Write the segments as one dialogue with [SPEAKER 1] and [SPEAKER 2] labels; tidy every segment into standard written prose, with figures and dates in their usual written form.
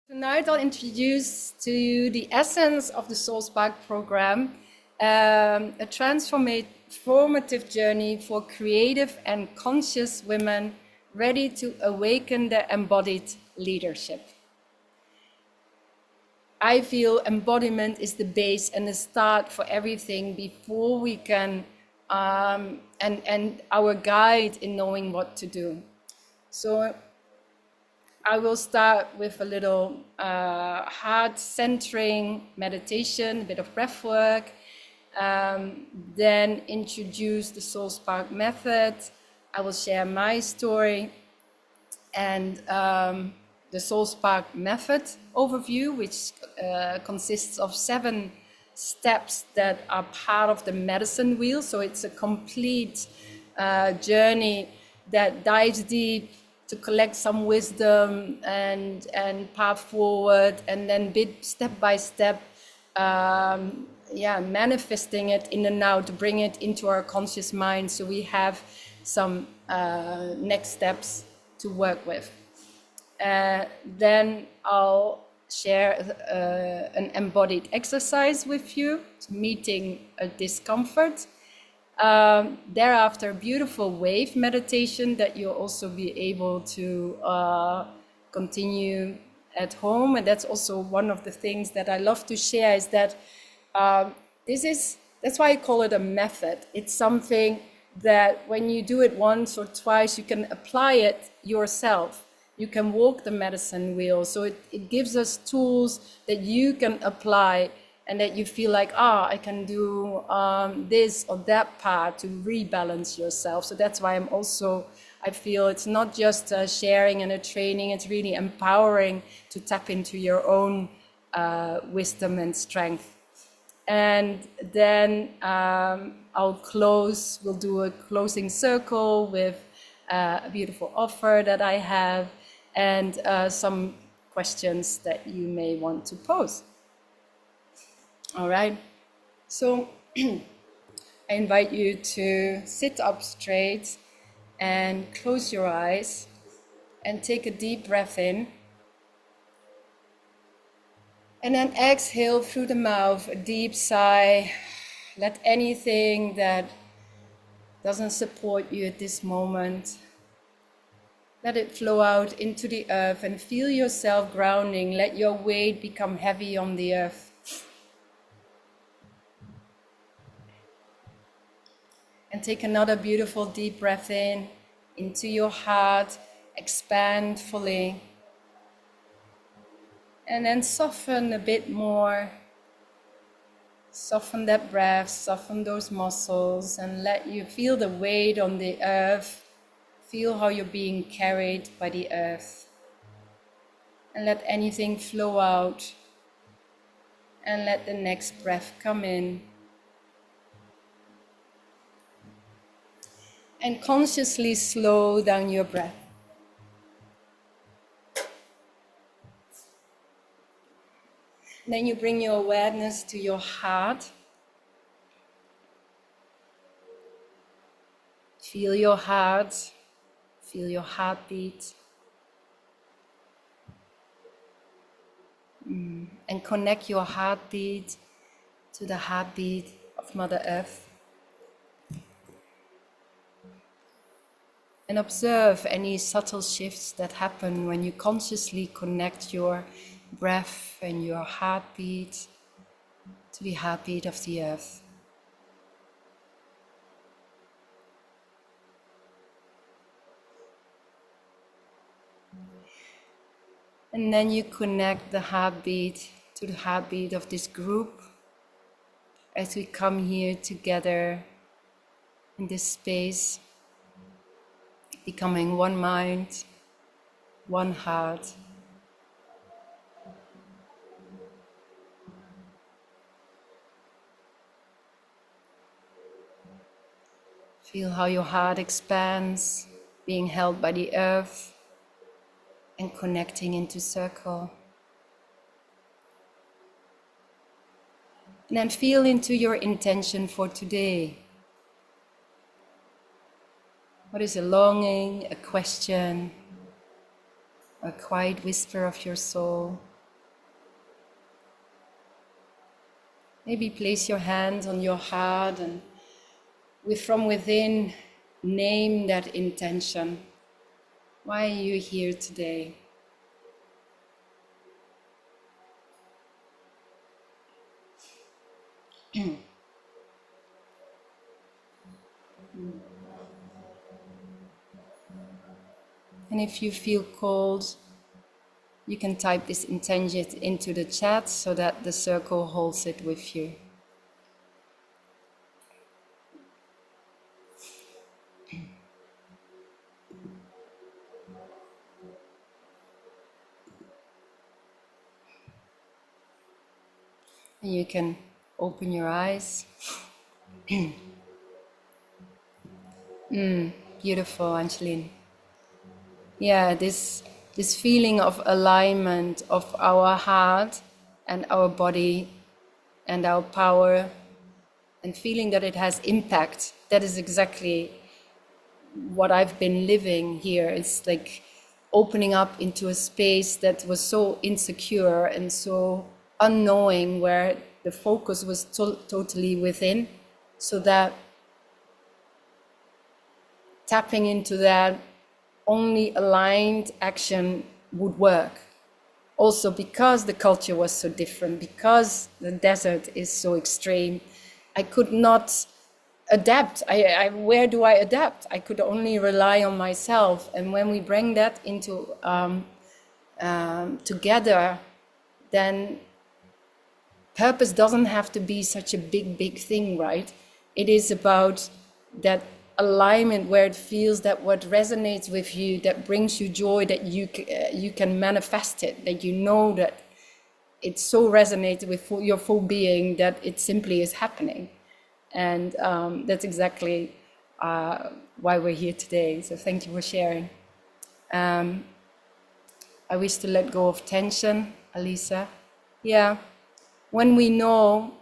[SPEAKER 1] Tonight I'll introduce to you the essence of the Soul Spark program, a transformative journey for creative and conscious women ready to awaken their embodied leadership. I feel embodiment is the base and the start for everything before we can, and our guide in knowing what to do. So I will start with a little heart centering meditation, a bit of breath work, then introduce the Soul Spark method. I will share my story and the Soul Spark method overview, which consists of 7 steps that are part of the medicine wheel. So it's a complete journey that dives deep to collect some wisdom and path forward, and then step by step, manifesting it in the now to bring it into our conscious mind. So we have some next steps to work with. Then I'll share an embodied exercise with you, meeting a discomfort. Thereafter, beautiful wave meditation that you'll also be able to continue at home. And that's also one of the things that I love to share, is that that's why I call it a method. It's something that when you do it once or twice, you can apply it yourself. You can walk the medicine wheel. So it gives us tools that you can apply, and that you feel like, I can do this or that part to rebalance yourself. So that's why I feel it's not just a sharing and a training, it's really empowering to tap into your own wisdom and strength. And then we'll do a closing circle with a beautiful offer that I have, and some questions that you may want to pose. All right, so I invite you to sit up straight and close your eyes and take a deep breath in. And then exhale through the mouth, a deep sigh. Let anything that doesn't support you at this moment, let it flow out into the earth, and feel yourself grounding. Let your weight become heavy on the earth. And take another beautiful deep breath in, into your heart, expand fully. And then soften a bit more. Soften that breath, soften those muscles, and let you feel the weight on the earth. Feel how you're being carried by the earth. And let anything flow out. And let the next breath come in. And consciously slow down your breath. Then you bring your awareness to your heart. Feel your heart, feel your heartbeat. And connect your heartbeat to the heartbeat of Mother Earth. And observe any subtle shifts that happen when you consciously connect your breath and your heartbeat to the heartbeat of the earth. And then you connect the heartbeat to the heartbeat of this group as we come here together in this space, becoming one mind, one heart. Feel how your heart expands, being held by the earth and connecting into circle. And then feel into your intention for today. What is a longing, a question, a quiet whisper of your soul? Maybe place your hands on your heart and from within name that intention. Why are you here today? And if you feel cold, you can type this intention into the chat so that the circle holds it with you. And you can open your eyes. Beautiful, Angeline. Yeah, this feeling of alignment of our heart and our body and our power, and feeling that it has impact. That is exactly what I've been living here. It's like opening up into a space that was so insecure and so unknowing, where the focus was totally within, so that tapping into that only aligned action would work. Also because the culture was so different, because the desert is so extreme, I could not adapt. Where do I adapt? I could only rely on myself. And when we bring that into together, then purpose doesn't have to be such a big thing, right? It is about that alignment where it feels that what resonates with you, that brings you joy, that you can manifest it, that you know that it so resonates with your full being that it simply is happening. And that's exactly why we're here today. So thank you for sharing. I wish to let go of tension, Alisa. Yeah, when we know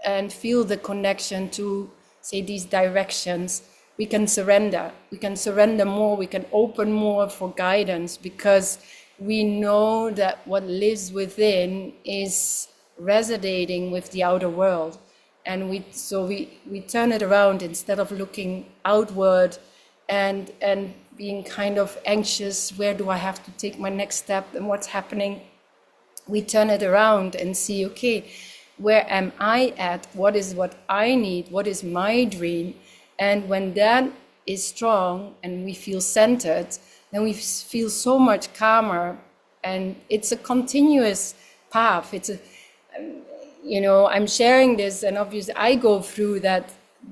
[SPEAKER 1] and feel the connection to, say, these directions, we can surrender. We can surrender more, we can open more for guidance, because we know that what lives within is resonating with the outer world. And we turn it around. Instead of looking outward and being kind of anxious, where do I have to take my next step and what's happening? We turn it around and see, okay, where am I at? What is what I need? What is my dream? And when that is strong and we feel centered, then we feel so much calmer. And it's a continuous path. It's a, I'm sharing this, and obviously I go through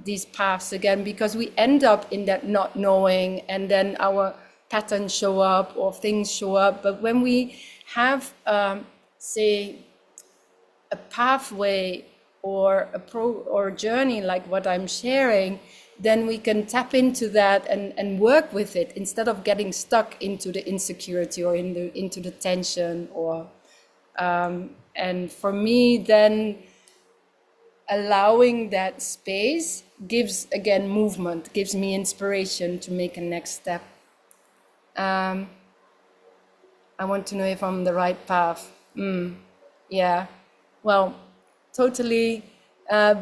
[SPEAKER 1] these paths again, because we end up in that not knowing, and then our patterns show up or things show up. But when we have, say, a pathway or a journey like what I'm sharing, then we can tap into that and work with it, instead of getting stuck into the insecurity or into the tension. Or and for me, then allowing that space gives, again, movement, gives me inspiration to make a next step. I want to know if I'm on the right path. Yeah, well, totally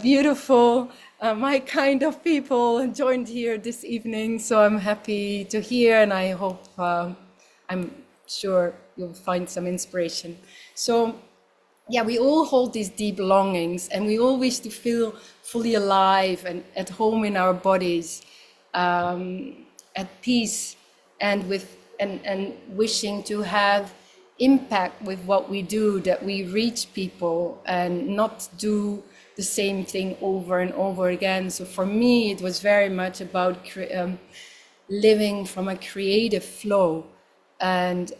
[SPEAKER 1] beautiful. My kind of people joined here this evening, so I'm happy to hear, and I hope, I'm sure you'll find some inspiration. So yeah, we all hold these deep longings, and we all wish to feel fully alive and at home in our bodies, at peace, and wishing to have impact with what we do, that we reach people and not do the same thing over and over again. So for me, it was very much about living from a creative flow. And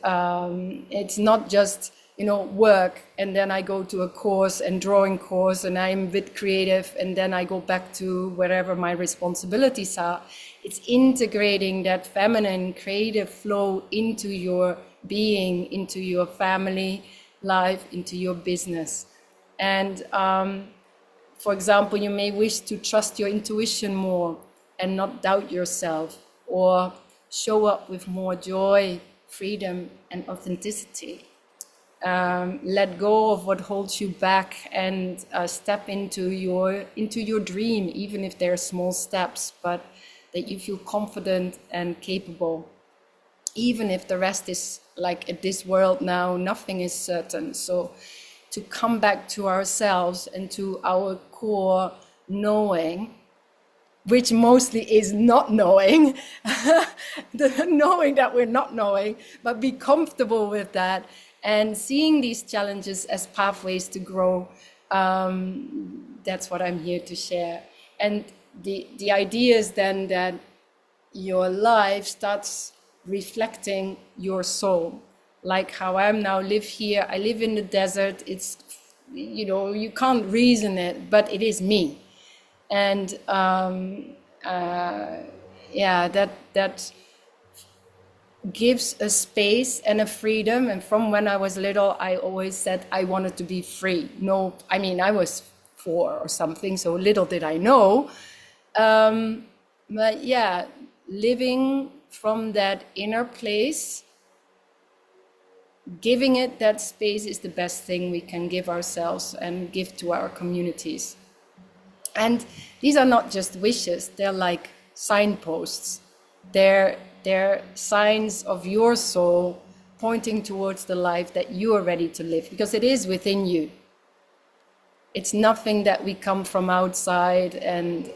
[SPEAKER 1] it's not just, work, and then I go to a course and drawing course, and I'm a bit creative, and then I go back to wherever my responsibilities are. It's integrating that feminine creative flow into your being, into your family life, into your business. And for example, you may wish to trust your intuition more and not doubt yourself, or show up with more joy, freedom, and authenticity. let go of what holds you back, and step into your dream, even if they're small steps, but that you feel confident and capable, even if the rest is like at this world now, nothing is certain. So to come back to ourselves and to our core knowing, which mostly is not knowing, the knowing that we're not knowing, but be comfortable with that and seeing these challenges as pathways to grow. That's what I'm here to share. And the idea is then that your life starts reflecting your soul. Like how I'm now live here, I live in the desert. It's, you can't reason it, but it is me. And that gives a space and a freedom. And from when I was little, I always said I wanted to be free. No, I mean, I was 4 or something, so little did I know. But yeah, living from that inner place, giving it that space is the best thing we can give ourselves and give to our communities. And these are not just wishes, they're like signposts. They're signs of your soul pointing towards the life that you are ready to live, because it is within you. It's nothing that we come from outside and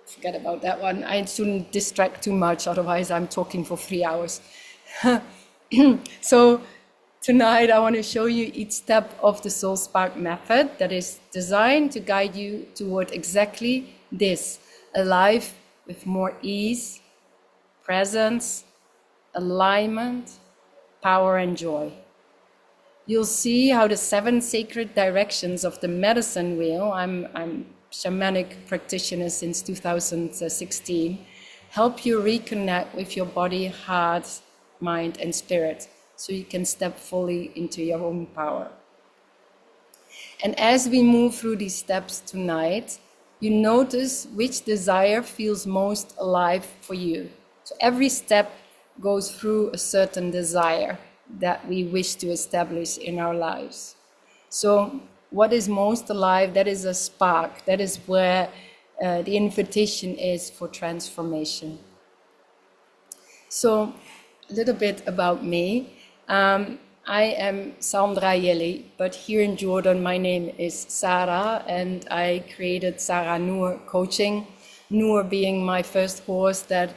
[SPEAKER 1] forget about that one. I shouldn't distract too much, otherwise I'm talking for 3 hours. So tonight I want to show you each step of the Soul Spark method that is designed to guide you toward exactly this, a life with more ease, presence, alignment, power and joy. You'll see how the 7 sacred directions of the medicine wheel, I'm shamanic practitioner since 2016, help you reconnect with your body, heart, mind and spirit, so you can step fully into your own power. And as we move through these steps tonight, you notice which desire feels most alive for you. So every step goes through a certain desire that we wish to establish in our lives. So what is most alive, that is a spark. That is where the invitation is for transformation. So a little bit about me. I am Sandra Yeli, but here in Jordan, my name is Sarah, and I created Sarah Noor Coaching. Noor being my first horse that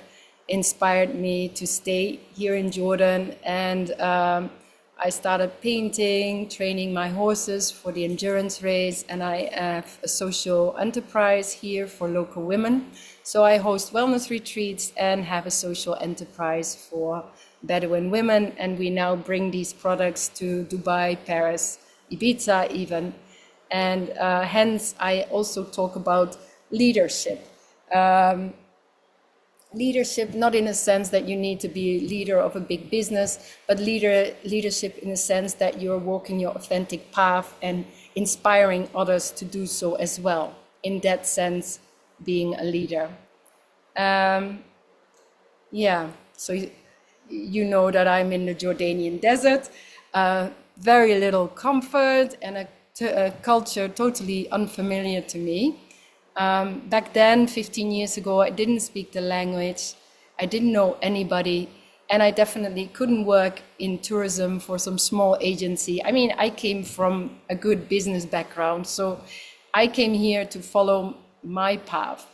[SPEAKER 1] inspired me to stay here in Jordan. And I started painting, training my horses for the endurance race, and I have a social enterprise here for local women. So I host wellness retreats and have a social enterprise for Bedouin women, and we now bring these products to Dubai, Paris, Ibiza even. And hence I also talk about leadership. Leadership, not in a sense that you need to be a leader of a big business, but leadership in a sense that you're walking your authentic path and inspiring others to do so as well. In that sense, being a leader. So you know that I'm in the Jordanian desert, very little comfort and a culture totally unfamiliar to me. Back then, 15 years ago, I didn't speak the language, I didn't know anybody, and I definitely couldn't work in tourism for some small agency. I mean, I came from a good business background, so I came here to follow my path,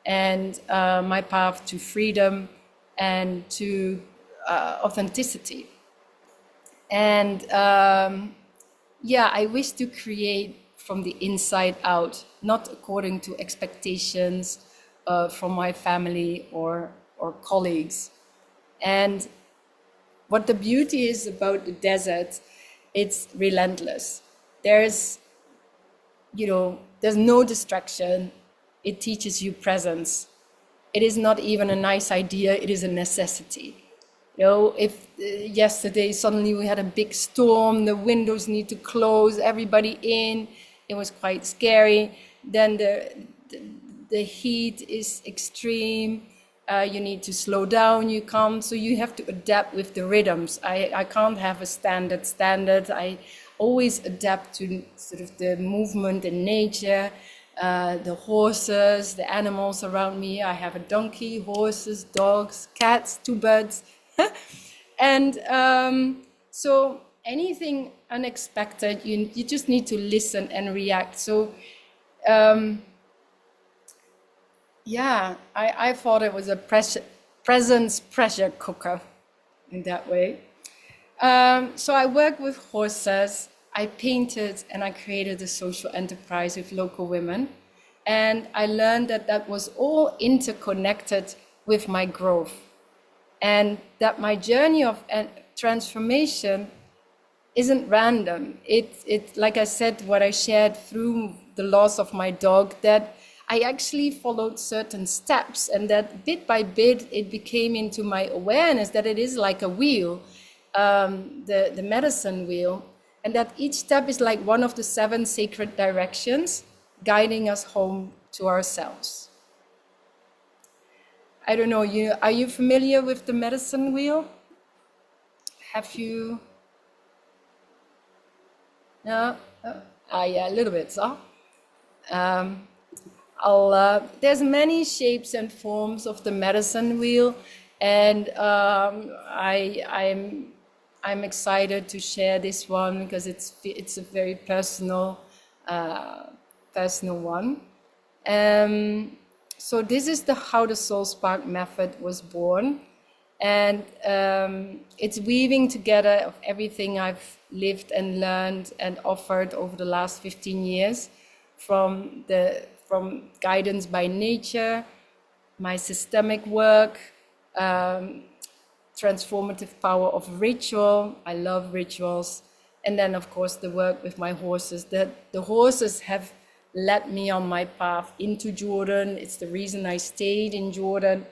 [SPEAKER 1] and my path to freedom and to authenticity. And I wish to create from the inside out, not according to expectations from my family or colleagues. And what the beauty is about the desert, it's relentless. There's no distraction. It teaches you presence. It is not even a nice idea, it is a necessity. If yesterday suddenly we had a big storm, the windows need to close, everybody in, it was quite scary. Then the heat is extreme, You need to slow down, you can't, so you have to adapt with the rhythms. I can't have a standard. I always adapt to sort of the movement in nature, the horses, the animals around me. I have a donkey, horses, dogs, cats, two birds. And so anything unexpected, you just need to listen and react. So yeah, I thought it was a presence pressure cooker in that way. So I worked with horses, I painted, and I created a social enterprise with local women. And I learned that that was all interconnected with my growth, and that my journey of transformation isn't random. It like I said, what I shared through the loss of my dog, that I actually followed certain steps, and that bit by bit it became into my awareness that it is like a wheel, the medicine wheel, and that each step is like one of the 7 sacred directions guiding us home to ourselves. I don't know, are you familiar with the medicine wheel? Have you? No? Yeah, a little bit, so. There's many shapes and forms of the medicine wheel, and I'm excited to share this one because it's a very personal one. So this is how the Soul Spark method was born, and it's weaving together of everything I've lived and learned and offered over the last 15 years, from guidance by nature, my systemic work, transformative power of ritual. I love rituals. And then, of course, the work with my horses. The horses have led me on my path into Jordan. It's the reason I stayed in Jordan.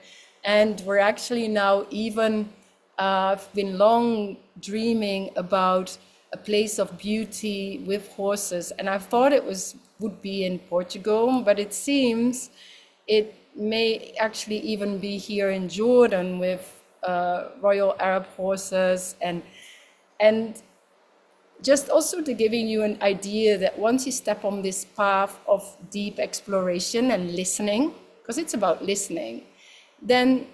[SPEAKER 1] And we're actually now even, I've been long dreaming about a place of beauty with horses. And I thought it would be in Portugal, but it seems it may actually even be here in Jordan with Royal Arab horses, and just also to giving you an idea that once you step on this path of deep exploration and listening, because it's about listening, then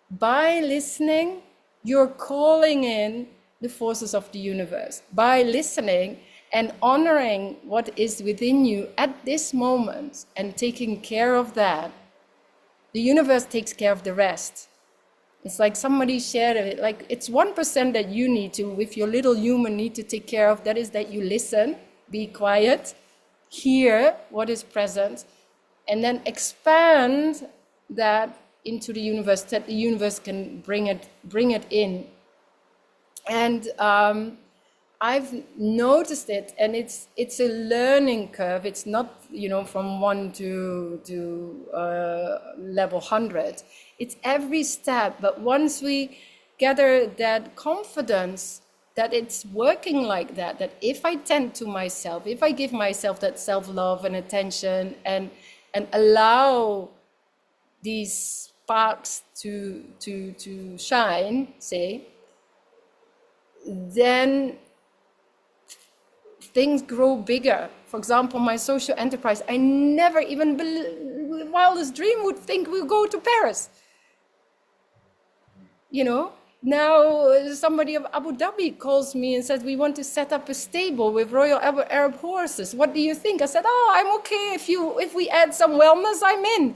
[SPEAKER 1] by listening, you're calling in the forces of the universe. By listening and honoring what is within you at this moment and taking care of that, the universe takes care of the rest. It's like somebody shared it, like it's 1% that you need to, with your little human, need to take care of. That is that you listen, be quiet, hear what is present, and then expand that into the universe, that the universe can bring it in. And I've noticed it, and it's a learning curve. It's not, from 1 to level 100. It's every step. But once we gather that confidence that it's working like that, that if I tend to myself, if I give myself that self-love and attention, and allow these sparks to shine, say, then things grow bigger. For example, my social enterprise, I never even, wildest dream, would think we'll go to Paris. Now somebody of Abu Dhabi calls me and says, we want to set up a stable with Royal Arab horses. What do you think? I said, I'm okay. If we add some wellness, I'm in.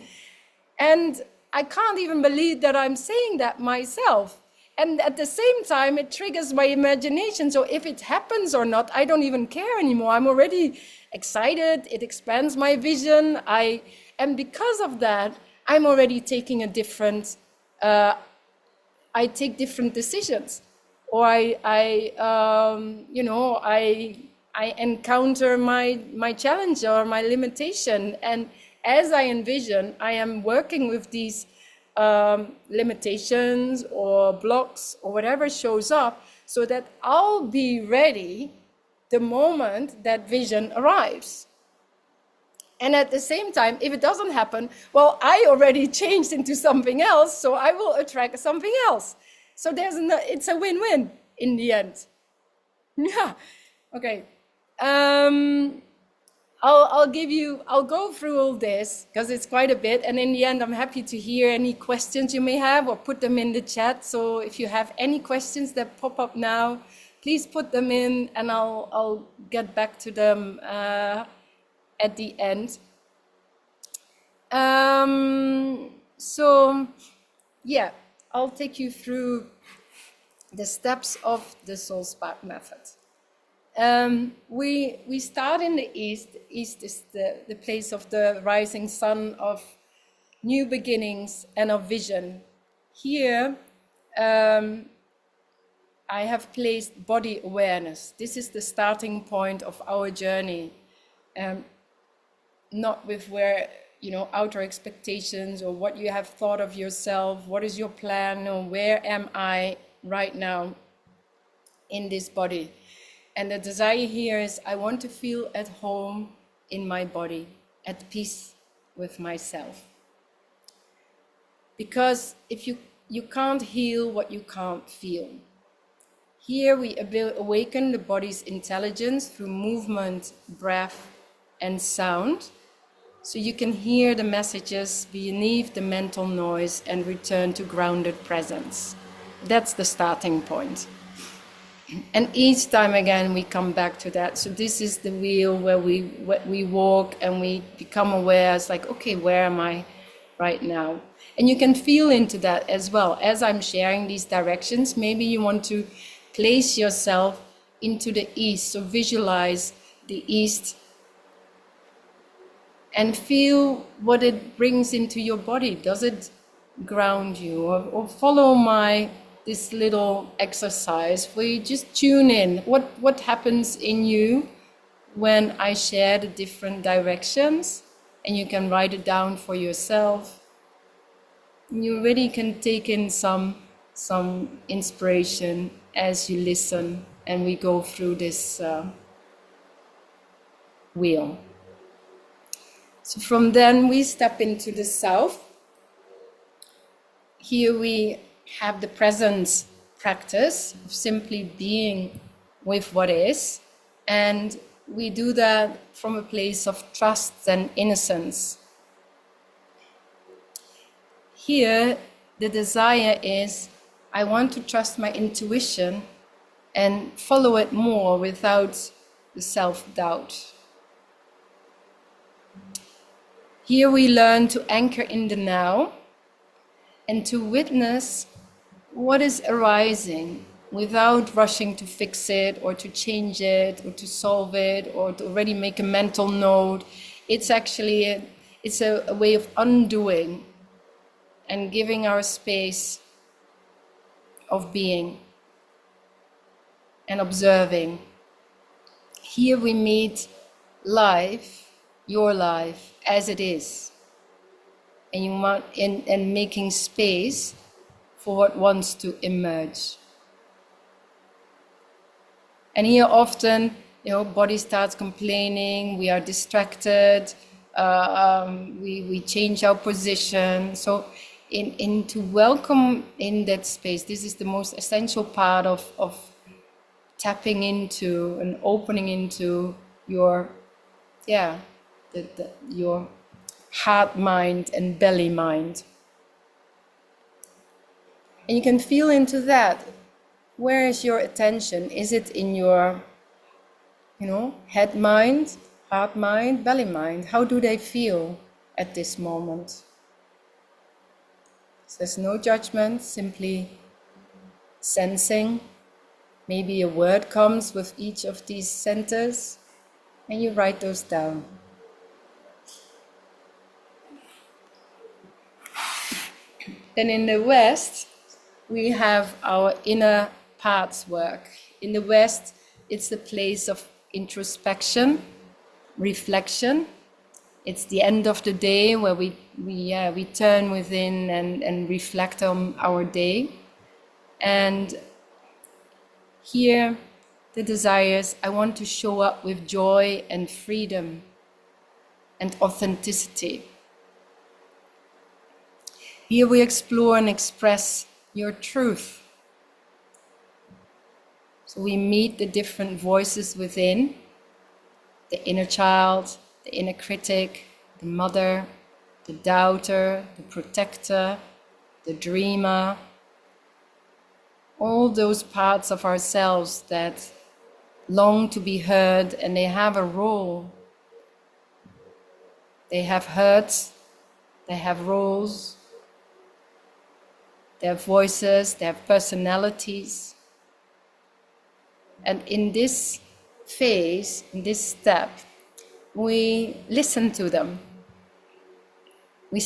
[SPEAKER 1] And I can't even believe that I'm saying that myself. And at the same time, it triggers my imagination. So if it happens or not, I don't even care anymore. I'm already excited. It expands my vision. And because of that, I'm already taking a different, I take different decisions. Or I encounter my challenge or my limitation. And as I envision, I am working with these limitations or blocks or whatever shows up, so that I'll be ready the moment that vision arrives. And at the same time, if it doesn't happen, well, I already changed into something else, so I will attract something else. So it's a win-win in the end. Yeah. Okay. I'll go through all this because it's quite a bit. And in the end, I'm happy to hear any questions you may have or put them in the chat. So if you have any questions that pop up now, please put them in and I'll get back to them at the end. So yeah, I'll take you through the steps of the Soul Spark method. We start in the East. East is the place of the rising sun, of new beginnings and of vision. Here, I have placed body awareness. This is the starting point of our journey. Not with where, outer expectations or what you have thought of yourself, what is your plan, or where am I right now in this body. And the desire here is I want to feel at home in my body, at peace with myself. Because if you can't heal what you can't feel. Here we awaken the body's intelligence through movement, breath, and sound. So you can hear the messages beneath the mental noise and return to grounded presence. That's the starting point. And each time again, we come back to that. So this is the wheel where we walk and we become aware. It's like, okay, where am I right now? And you can feel into that as well. As I'm sharing these directions, maybe you want to place yourself into the East. So visualize the East and feel what it brings into your body. Does it ground you? Or follow this little exercise where you just tune in. What happens in you when I share the different directions, and you can write it down for yourself. You really can take in some inspiration as you listen and we go through this wheel. So from then we step into the South. Here we have the presence practice of simply being with what is, and we do that from a place of trust and innocence. Here the desire is I want to trust my intuition and follow it more without the self-doubt. Here we learn to anchor in the now and to witness what is arising without rushing to fix it or to change it or to solve it or to already make a mental note. It's actually a way of undoing and giving our space of being and observing. Here we meet life, your life, as it is, and you want and making space for what wants to emerge. And here often, body starts complaining, we are distracted, we change our position. So to welcome in that space, this is the most essential part of tapping into and opening into your heart mind and belly mind. And you can feel into that. Where is your attention? Is it in your, head mind, heart mind, belly mind? How do they feel at this moment? So there's no judgment, simply sensing. Maybe a word comes with each of these centers, and you write those down. Then in the West, we have our inner parts work. In the West, it's the place of introspection, reflection. It's the end of the day where we turn within and reflect on our day. And here, the desire is I want to show up with joy and freedom. and authenticity. Here we explore and express your truth. So we meet the different voices within, the inner child, the inner critic, the mother, the doubter, the protector, the dreamer, all those parts of ourselves that long to be heard, and they have a role. They have hurts, they have roles, they have voices, they have personalities. And in this phase, in this step, we listen to them. We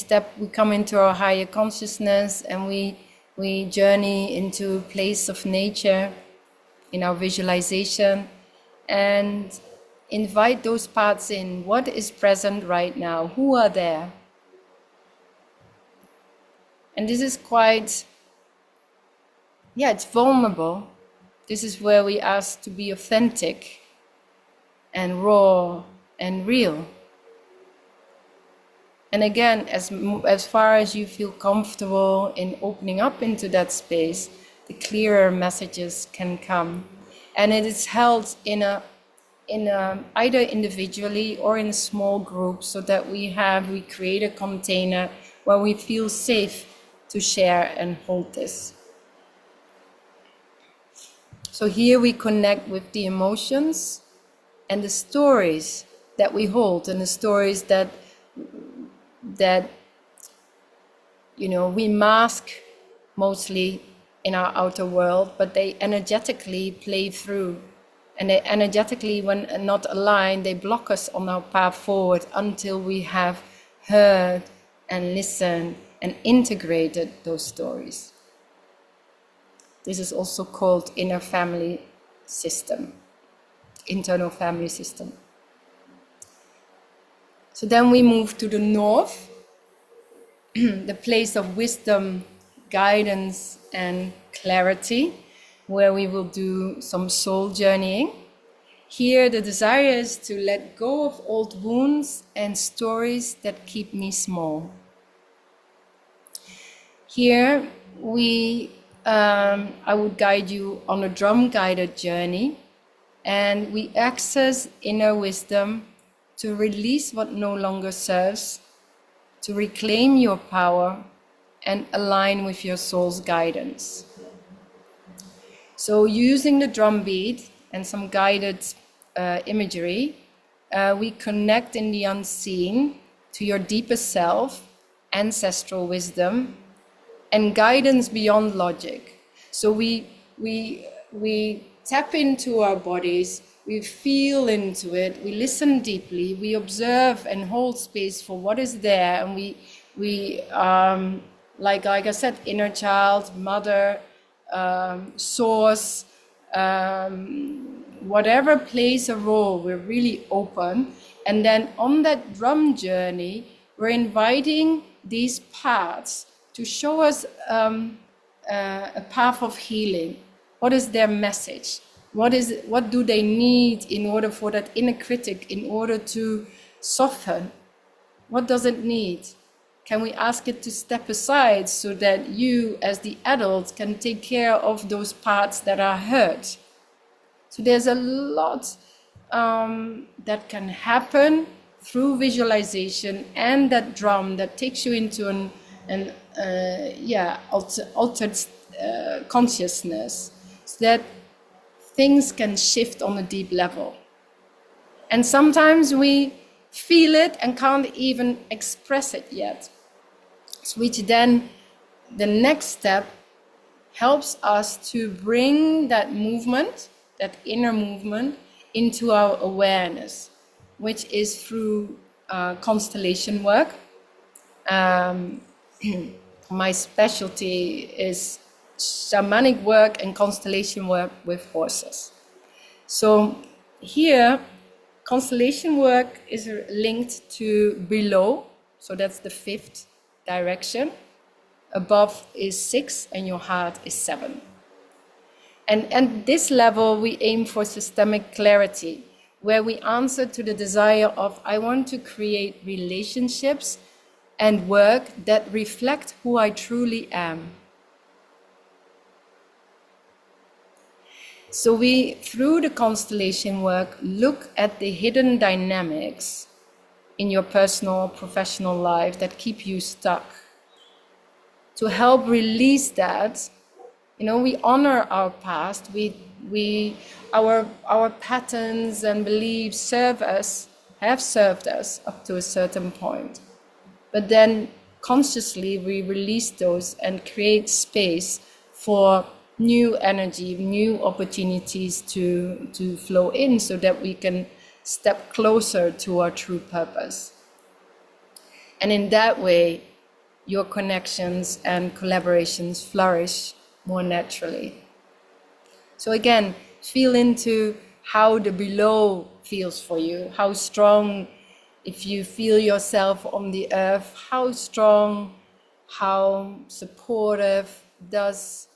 [SPEAKER 1] come into our higher consciousness, and we journey into a place of nature in our visualization and invite those parts in. What is present right now? Who are there? And this is quite, it's vulnerable. This is where we ask to be authentic and raw and real. And again, as far as you feel comfortable in opening up into that space, the clearer messages can come. And it is held in either individually or in a small group, so that we create a container where we feel safe to share and hold this. So here we connect with the emotions and the stories that we hold, and the stories that we mask mostly in our outer world, but they energetically play through. And they energetically, when not aligned, they block us on our path forward until we have heard and listened and integrated those stories. This is also called inner family system, internal family system. So then we move to the north, the place of wisdom, guidance, and clarity, where we will do some soul journeying. Here, the desire is to let go of old wounds and stories that keep me small. Here, I would guide you on a drum-guided journey, and we access inner wisdom to release what no longer serves, to reclaim your power, and align with your soul's guidance. So using the drum beat and some guided imagery, we connect in the unseen to your deepest self, ancestral wisdom, and guidance beyond logic. So we tap into our bodies, we feel into it, we listen deeply, we observe and hold space for what is there, and we like I said, inner child, mother, source, whatever plays a role, we're really open. And then on that drum journey, we're inviting these paths to show us a path of healing. What is their message? What do they need in order for that inner critic, in order to soften? What does it need? Can we ask it to step aside so that you, as the adult, can take care of those parts that are hurt? So there's a lot that can happen through visualization and that drum that takes you into an altered consciousness, so that things can shift on a deep level. And sometimes we feel it and can't even express it yet. Which then, the next step, helps us to bring that movement, that inner movement, into our awareness, which is through constellation work. My specialty is shamanic work and constellation work with horses. So here, constellation work is linked to below, so that's the 5th direction. Above is 6 and your heart is 7. And at this level, we aim for systemic clarity, where we answer to the desire of, I want to create relationships and work that reflect who I truly am. So we, through the constellation work, look at the hidden dynamics in your personal, professional life that keep you stuck. To help release that, you know, we honor our past. Our patterns and beliefs have served us up to a certain point. But then consciously we release those and create space for new energy, new opportunities to flow in, so that we can step closer to our true purpose. And in that way, your connections and collaborations flourish more naturally. So again, feel into how the below feels for you, how strong, if you feel yourself on the earth, how strong, how supportive does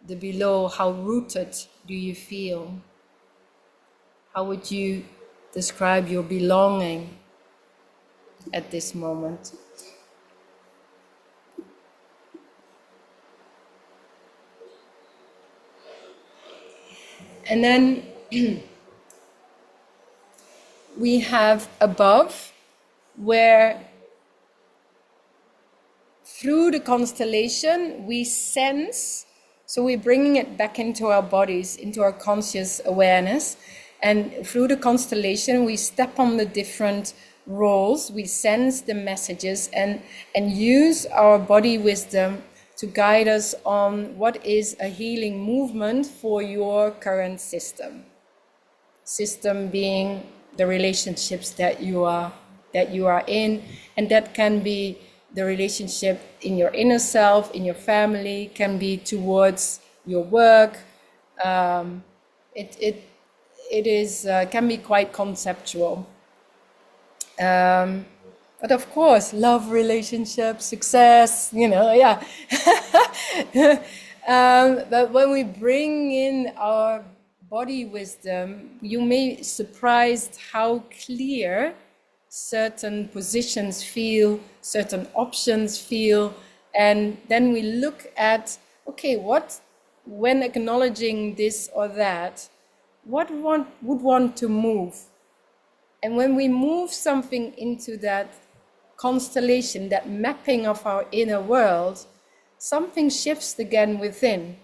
[SPEAKER 1] the below, how rooted do you feel? How would you describe your belonging at this moment? And then we have above, where through the constellation we sense, so we're bringing it back into our bodies, into our conscious awareness. And through the constellation, we step on the different roles, we sense the messages, and use our body wisdom to guide us on what is a healing movement for your current system. System being the relationships that you are in, and that can be the relationship in your inner self, in your family, can be towards your work. It is can be quite conceptual. But of course, love, relationship, success, you know, yeah. But when we bring in our body wisdom, you may be surprised how clear certain positions feel, certain options feel. And then we look at, okay, when acknowledging this or that, what would want to move? And when we move something into that constellation, that mapping of our inner world, something shifts again within.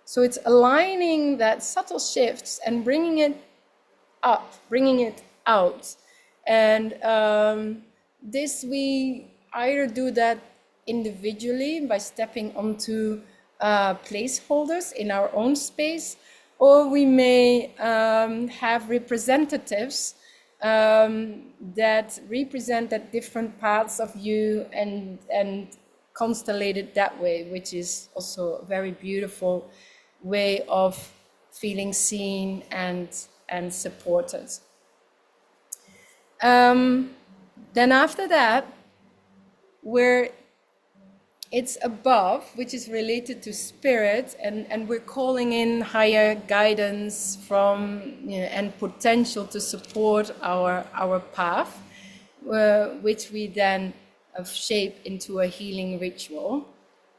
[SPEAKER 1] So it's aligning that subtle shifts and bringing it up, bringing it out. And this, we either do that individually by stepping onto placeholders in our own space, or we may have representatives that represent that different parts of you and constellated that way, which is also a very beautiful way of feeling seen and supported. Then after that, where it's above, which is related to spirit, and we're calling in higher guidance from, you know, and potential to support our path, which we then shape into a healing ritual,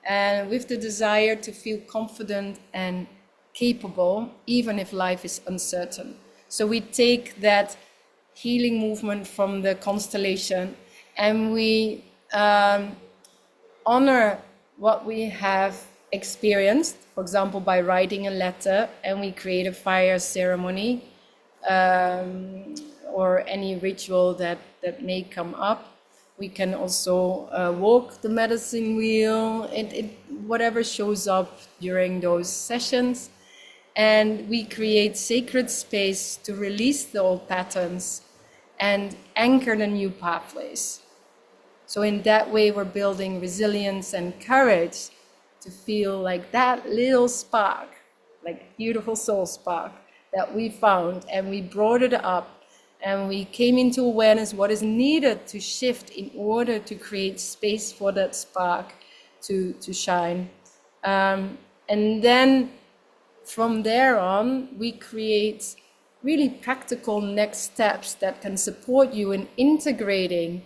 [SPEAKER 1] and with the desire to feel confident and capable, even if life is uncertain. So we take that healing movement from the constellation, and we honor what we have experienced, for example, by writing a letter, and we create a fire ceremony or any ritual that may come up. We can also walk the medicine wheel, whatever shows up during those sessions. And we create sacred space to release the old patterns and anchor the new pathways. So in that way, we're building resilience and courage to feel like that little spark, like beautiful soul spark that we found, and we brought it up, and we came into awareness what is needed to shift in order to create space for that spark to shine. And then from there on, we create really practical next steps that can support you in integrating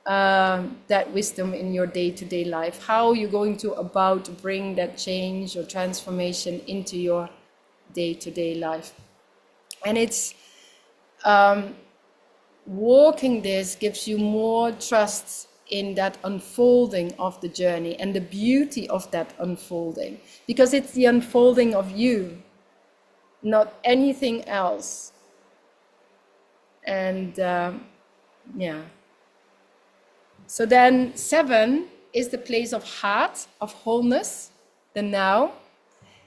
[SPEAKER 1] that wisdom in your day-to-day life. How you're going to about to bring that change or transformation into your day-to-day life. And it's walking this gives you more trust in that unfolding of the journey and the beauty of that unfolding, because it's the unfolding of you, not anything else. And yeah. So then 7 is the place of heart, of wholeness, the now.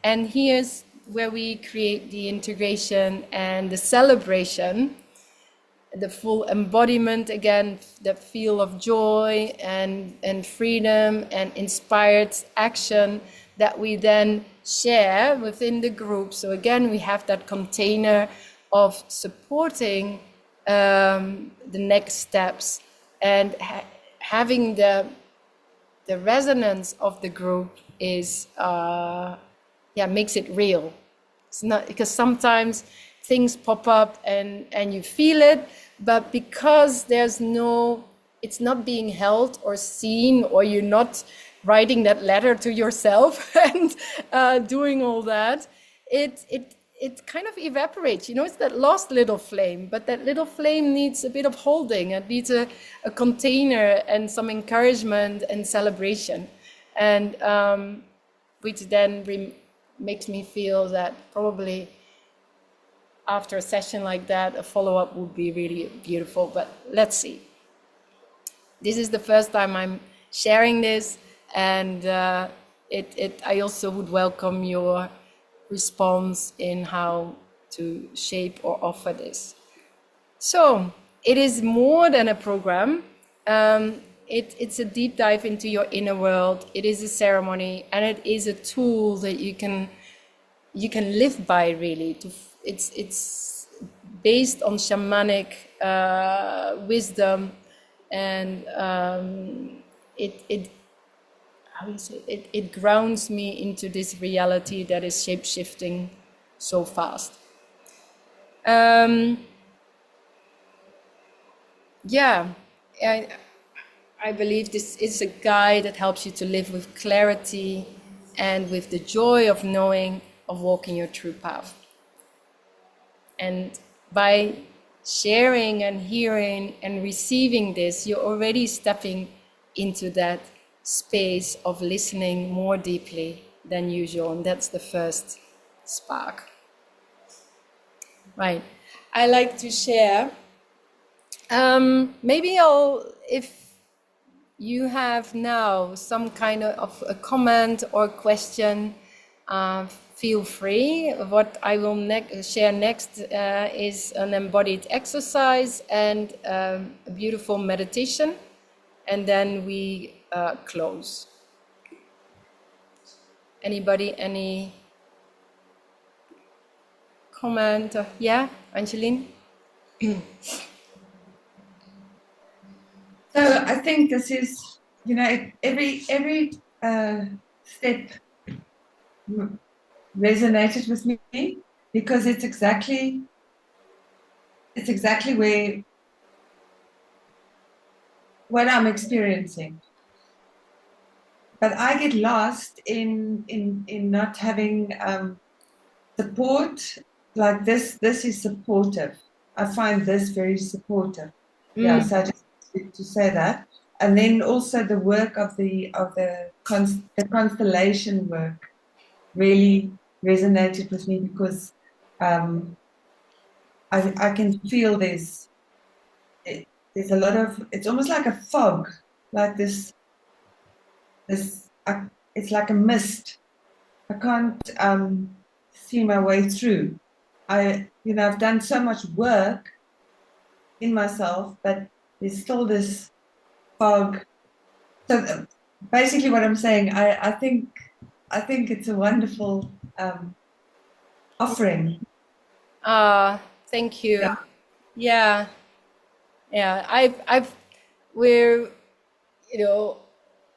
[SPEAKER 1] And here's where we create the integration and the celebration, the full embodiment, again, that feel of joy and freedom and inspired action that we then share within the group. So again, we have that container of supporting the next steps and having the resonance of the group is makes it real. It's not because sometimes things pop up and you feel it, but because there's no, it's not being held or seen, or you're not writing that letter to yourself and doing all that, it kind of evaporates. You know, it's that lost little flame, but that little flame needs a bit of holding. It needs a container and some encouragement and celebration, and which then makes me feel that probably after a session like that, a follow-up would be really beautiful. But let's see. This is the first time I'm sharing this, and I also would welcome your response in how to shape or offer this. So it is more than a program. It's a deep dive into your inner world. It is a ceremony, and it is a tool that you can live by, really. It's based on shamanic wisdom, and it grounds me into this reality that is shape-shifting so fast. I believe this is a guide that helps you to live with clarity and with the joy of knowing, of walking your true path. And by sharing and hearing and receiving this, you're already stepping into that space of listening more deeply than usual. And that's the first spark. Right. I like to share. Maybe if you have now some kind of a comment or question, feel free. What I will share next is an embodied exercise and a beautiful meditation, and then we close. Anybody, any comment? Yeah, Angeline?
[SPEAKER 2] So I think this is, every step resonated with me, because it's exactly where what I'm experiencing. But I get lost in not having support like this. This is supportive. I find this very supportive. Yeah, so I just wanted to say that. And then also the work of the constellation work really resonated with me, because I can feel there's a lot of, it's almost like a fog, like this it's like a mist. I can't see my way through. I've done so much work in myself, but there's still this fog. So basically what I'm saying, I think it's a wonderful offering.
[SPEAKER 1] Thank you. Yeah.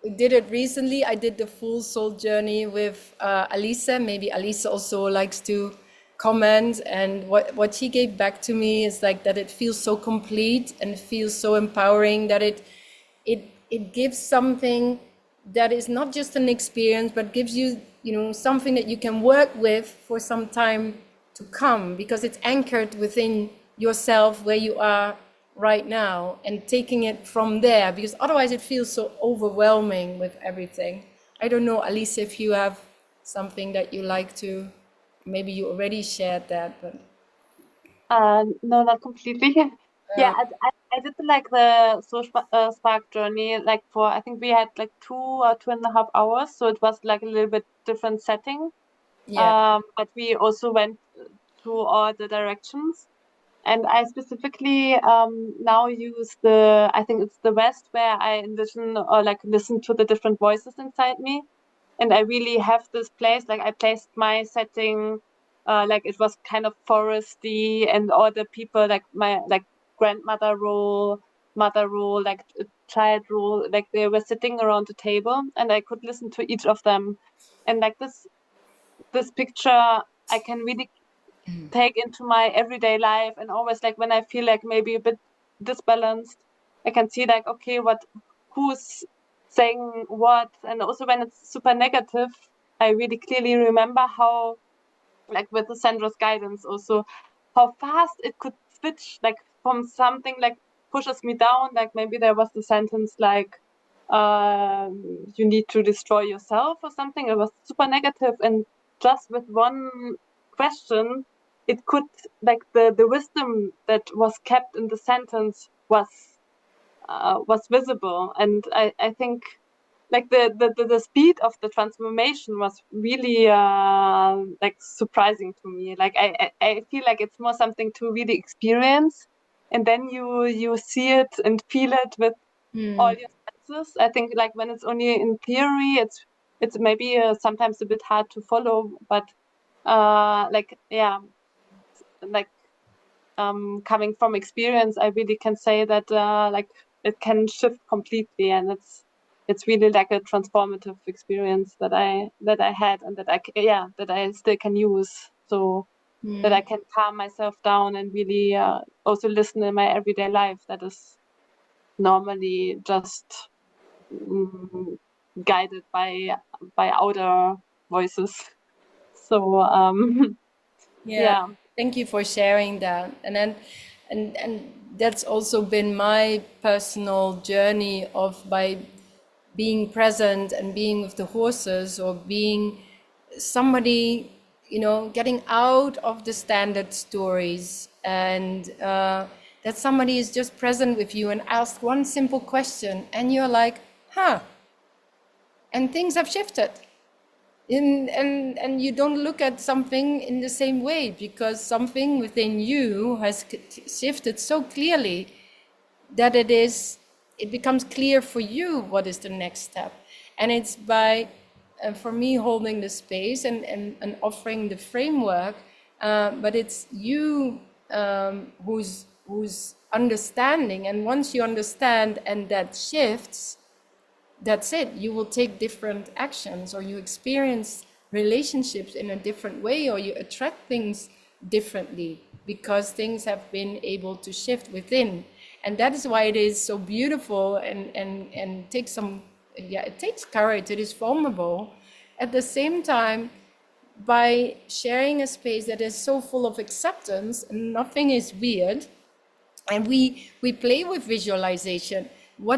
[SPEAKER 1] We did it recently. I did the full soul journey with Alice. Maybe Alice also likes to comment, and what he gave back to me is like that it feels so complete and feels so empowering, that it gives something that is not just an experience, but gives you, you know, something that you can work with for some time to come, because it's anchored within yourself where you are right now, and taking it from there, because otherwise it feels so overwhelming with everything. I don't know, Alice, if you have something that you like to, maybe you already shared that, but
[SPEAKER 3] No, not completely. Yeah, I did like the Spark journey, like for, I think we had like 2 or 2.5 hours, so it was like a little bit different setting.
[SPEAKER 1] yeah.
[SPEAKER 3] But we also went to all the directions. And I specifically now use I think it's the West, where I envision or like listen to the different voices inside me. And I really have this place, like I placed my setting, like it was kind of foresty, and all the people, like my like grandmother role, mother role, like child role, like they were sitting around the table, and I could listen to each of them. And like this picture, I can really take into my everyday life, and always like when I feel like maybe a bit disbalanced, I can see like, okay, who's saying what. And also when it's super negative, I really clearly remember how, like with the Sandra's guidance also, how fast it could switch, like from something like pushes me down, like maybe there was the sentence like, you need to destroy yourself or something. It was super negative, and just with one question, it could, like the wisdom that was kept in the sentence was visible. And I think like the speed of the transformation was really like surprising to me. Like I feel like it's more something to really experience, and then you see it and feel it with all your senses. I think like when it's only in theory, it's maybe sometimes a bit hard to follow, but like yeah, like coming from experience, I really can say that like it can shift completely, and it's really like a transformative experience that I had, and that I still can use, so that I can calm myself down and really also listen in my everyday life that is normally just mm, guided by outer voices. So
[SPEAKER 1] Yeah,
[SPEAKER 3] yeah.
[SPEAKER 1] thank you for sharing that. And that's also been my personal journey of by being present and being with the horses, or being somebody, you know, getting out of the standard stories, and that somebody is just present with you and ask one simple question, and you're like, huh, and things have shifted. And you don't look at something in the same way, because something within you has shifted so clearly that it becomes clear for you what is the next step. And it's by for me holding the space and offering the framework, but it's you who's understanding. And once you understand and that shifts, that's it. You will take different actions, or you experience relationships in a different way, or you attract things differently, because things have been able to shift within. And that is why it is so beautiful, and takes some, yeah, it takes courage. It is vulnerable. At the same time, by sharing a space that is so full of acceptance, and nothing is weird, and we play with visualization.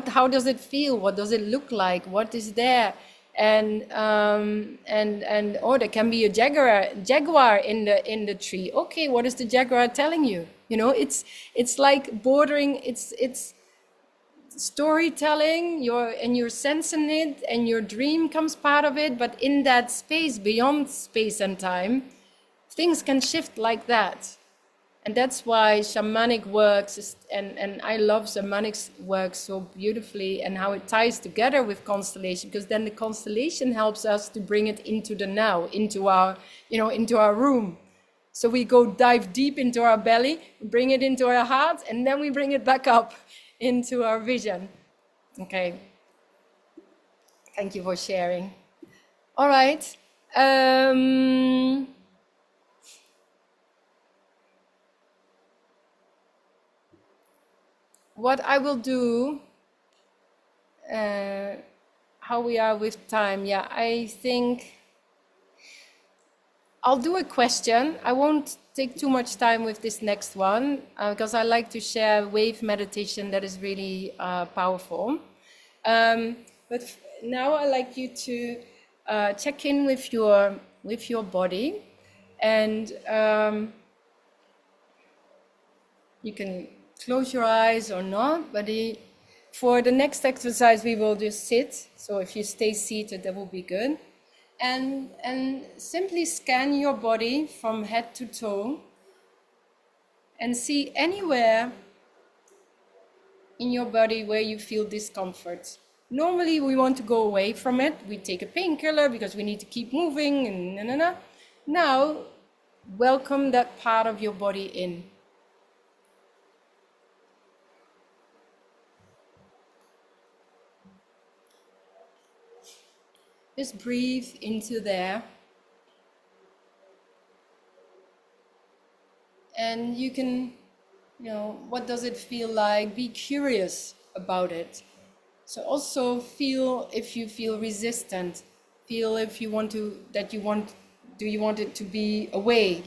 [SPEAKER 1] How does it feel? What does it look like? What is there? And oh, there can be a jaguar in the tree. Okay, what is the jaguar telling you? You know, it's like bordering. It's storytelling. You're sensing it, and your dream comes part of it. But in that space, beyond space and time, things can shift like that. And that's why shamanic works and I love shamanic work so beautifully, and how it ties together with constellation, because then the constellation helps us to bring it into the now, into our, you know, into our room. So we go dive deep into our belly, bring it into our heart, and then we bring it back up into our vision. Okay, thank you for sharing. All right. what I will do, how we are with time. Yeah, I think I'll do a question. I won't take too much time with this next one because I like to share wave meditation that is really powerful. But now I like you to check in with your body, and you can close your eyes or not. But for the next exercise, we will just sit. So if you stay seated, that will be good. And simply scan your body from head to toe and see anywhere in your body where you feel discomfort. Normally we want to go away from it. We take a painkiller because we need to keep moving and Now, welcome that part of your body in. Just breathe into there. And you can, what does it feel like? Be curious about it. So also feel if you feel resistant. Feel if you want to, do you want it to be away?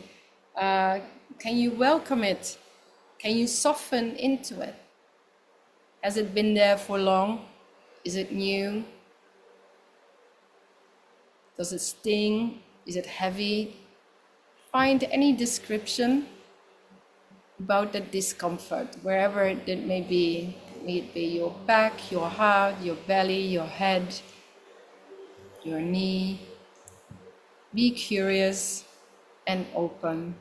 [SPEAKER 1] Can you welcome it? Can you soften into it? Has it been there for long? Is it new? Does it sting? Is it heavy? Find any description about that discomfort, wherever it may be. May it be your back, your heart, your belly, your head, your knee. Be curious and open.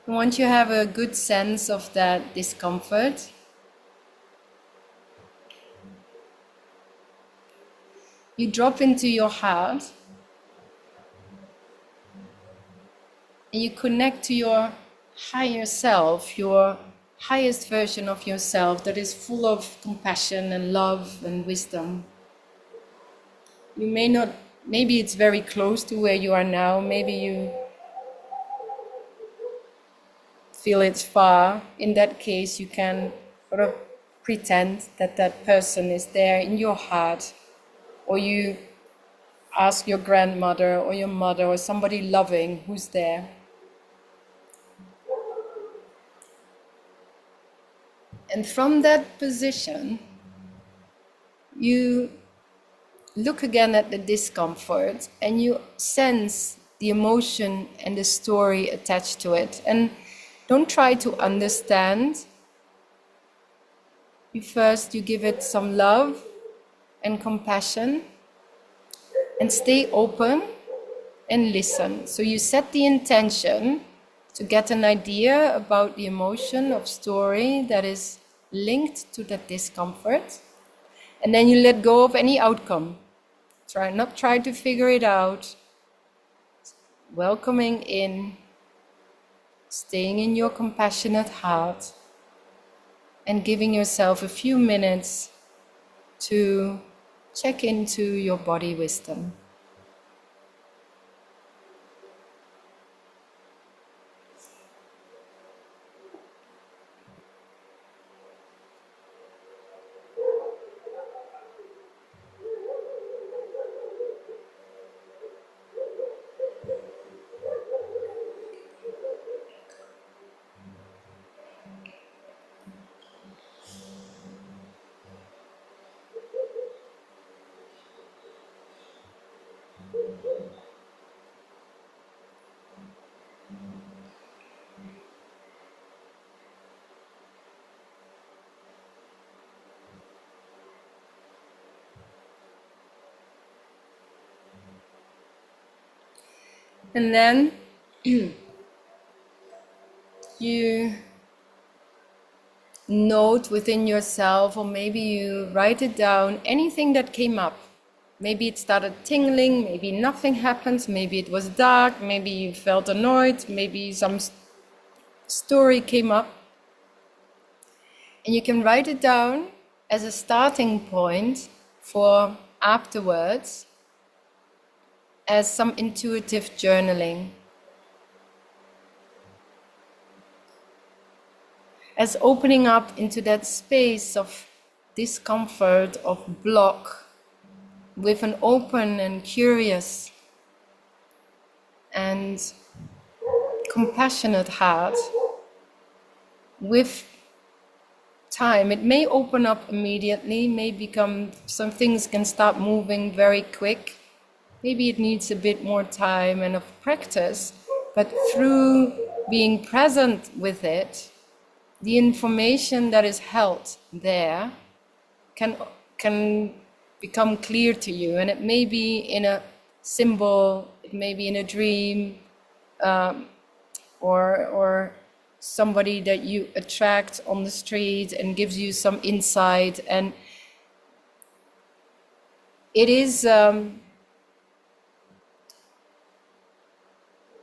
[SPEAKER 1] Once you have a good sense of that discomfort, you drop into your heart and you connect to your higher self, your highest version of yourself that is full of compassion and love and wisdom. You may not, maybe it's very close to where you are now, maybe you feel it's far. In that case, you can sort of pretend that that person is there in your heart, or you ask your grandmother or your mother or somebody loving who's there. And from that position, you look again at the discomfort and you sense the emotion and the story attached to it. And don't try to understand. You give it some love and compassion and stay open and listen. So you set the intention to get an idea about the emotion of story that is linked to that discomfort. And then you let go of any outcome. Not try to figure it out. Welcoming in, staying in your compassionate heart, and giving yourself a few minutes to check into your body wisdom. And then you note within yourself, or maybe you write it down, anything that came up. Maybe it started tingling, maybe nothing happened, maybe it was dark, maybe you felt annoyed, maybe some story came up. And you can write it down as a starting point for afterwards, as some intuitive journaling. as opening up into that space of discomfort, of block, with an open and curious and compassionate heart. With time, it may open up immediately, may become, some things can start moving very quick. Maybe it needs a bit more time and of practice, but through being present with it, the information that is held there can become clear to you. And it may be in a symbol, it may be in a dream, or somebody that you attract on the street and gives you some insight. And it is a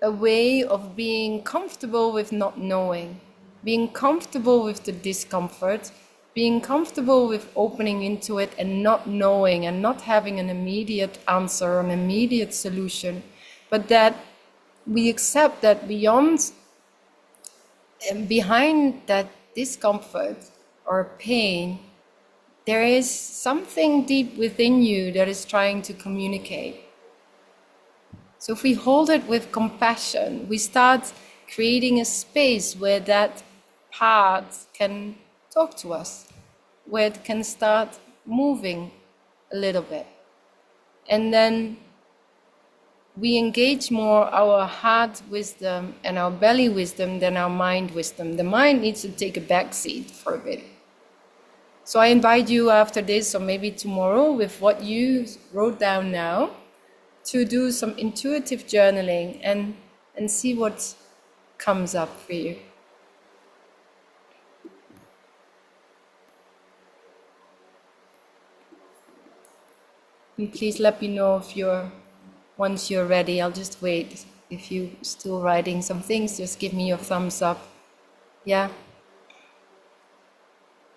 [SPEAKER 1] way of being comfortable with not knowing, being comfortable with the discomfort, being comfortable with opening into it and not knowing and not having an immediate answer, an immediate solution, but that we accept that beyond and behind that discomfort or pain, there is something deep within you that is trying to communicate. So if we hold it with compassion, we start creating a space where that part can talk to us, where it can start moving a little bit. And then we engage more our heart wisdom and our belly wisdom than our mind wisdom. The mind needs to take a back seat for a bit. So I invite you after this, or maybe tomorrow, with what you wrote down now, to do some intuitive journaling and see what comes up for you. And please let me know if once you're ready. I'll just wait. If you're still writing some things, just give me your thumbs up. Yeah?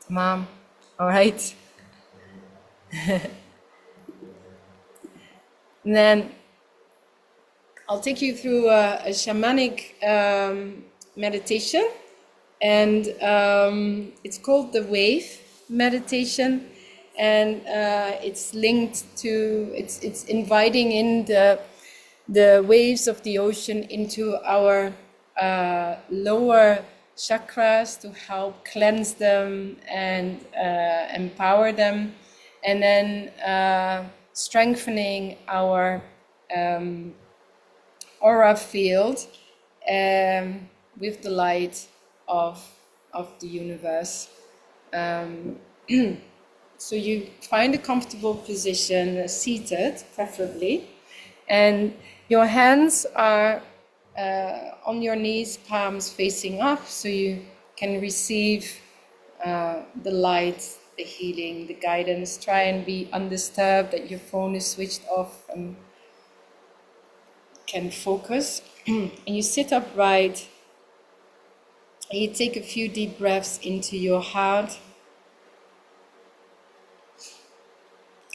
[SPEAKER 1] Tamam. All right. And then I'll take you through a shamanic meditation, and it's called the wave meditation, and it's linked to, it's inviting in the waves of the ocean into our lower chakras to help cleanse them and empower them, and then strengthening our aura field with the light of the universe. So you find a comfortable position, seated preferably, and your hands are on your knees, palms facing up, so you can receive the light, the healing, the guidance. Try and be undisturbed, that your phone is switched off and can focus. And you sit upright, and you take a few deep breaths into your heart.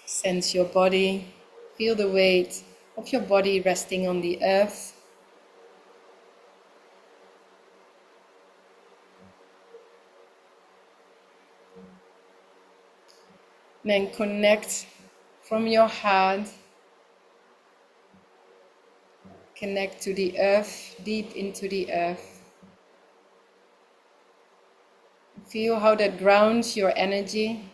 [SPEAKER 1] Sense your body, feel the weight of your body resting on the earth. Then connect from your heart, connect to the earth, deep into the earth. Feel how that grounds your energy.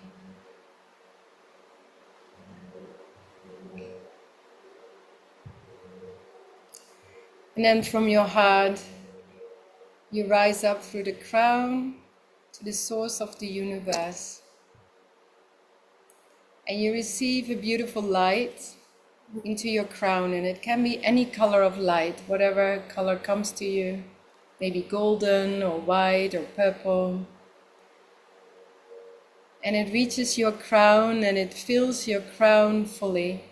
[SPEAKER 1] And then from your heart, you rise up through the crown to the source of the universe. And you receive a beautiful light into your crown, and it can be any color of light, whatever color comes to you, maybe golden or white or purple. And it reaches your crown and it fills your crown fully.